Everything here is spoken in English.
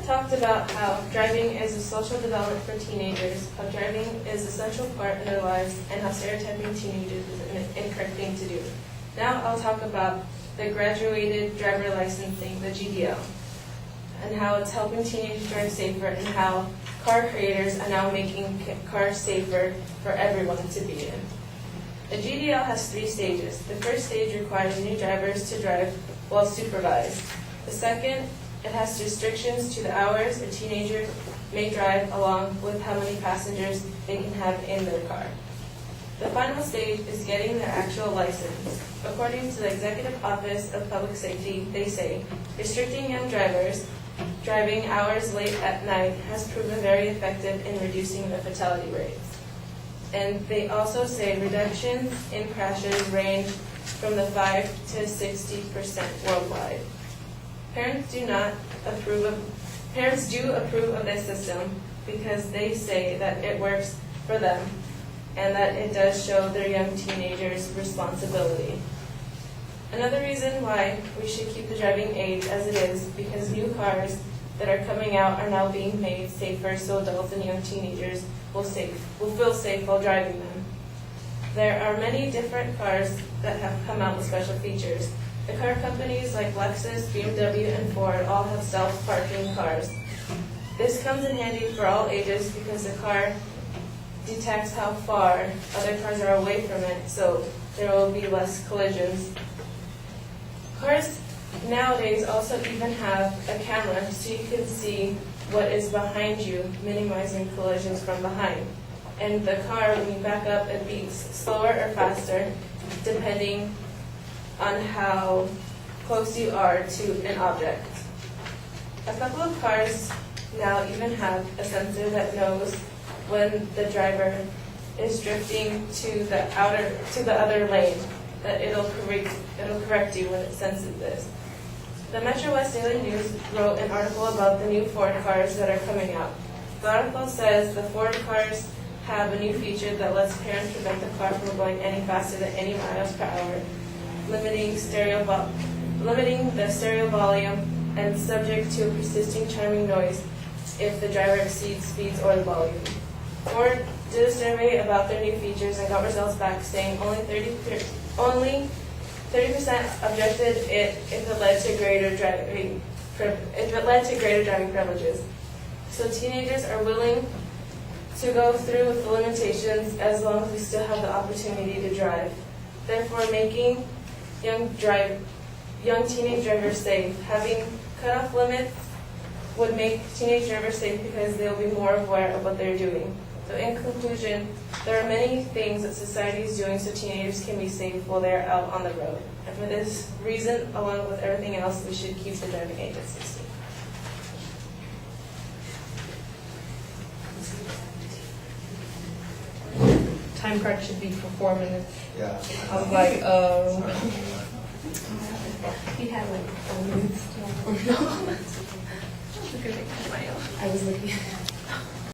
talked about how driving is a social development for teenagers, how driving is a central part in their lives, and how stereotyping teenagers is an incorrect thing to do. Now I'll talk about the graduated driver licensing, the GDL, and how it's helping teenagers drive safer, and how car creators are now making cars safer for everyone to be in. The GDL has 3 stages. The first stage requires new drivers to drive while supervised. The second, it has restrictions to the hours a teenager may drive along with how many passengers they can have in their car. The final stage is getting their actual license. According to the Executive Office of Public Safety, they say, restricting young drivers driving hours late at night has proven very effective in reducing the fatality rates. And they also say reductions in crashes range from the 5 to 60% worldwide. Parents do approve of this system because they say that it works for them and that it does show their young teenagers responsibility. Another reason why we should keep the driving age as it is because new cars that are coming out are now being made safer so adults and young teenagers will feel safe while driving them. There are many different cars that have come out with special features. The car companies like Lexus, BMW, and Ford all have self-parking cars. This comes in handy for all ages because the car detects how far other cars are away from it, so there will be less collisions. Cars nowadays also even have a camera so you can see what is behind you, minimizing collisions from behind. And the car, when you back up, it beats slower or faster depending on how close you are to an object. A couple of cars now even have a sensor that knows when the driver is drifting to the other lane, that it'll correct you when it senses this. The Metro West Daily News wrote an article about the new Ford cars that are coming out. The article says the Ford cars have a new feature that lets parents prevent the car from going any faster than 80 miles per hour, limiting the stereo volume and subject to a persisting chiming noise if the driver exceeds speeds or the volume. Ford did a survey about their new features and got results back saying only 30% objected if it led to greater driving privileges. So teenagers are willing to go through with the limitations as long as we still have the opportunity to drive. Therefore, making young teenage drivers safe. Having cutoff limits would make teenage drivers safe because they'll be more aware of what they're doing. So in conclusion, there are many things that society is doing so teenagers can be safe while they're out on the road. And for this reason, along with everything else, we should keep the driving age at 16. Time card should be for 4 minutes. Yeah. I was like, He had like 4 minutes. I was looking.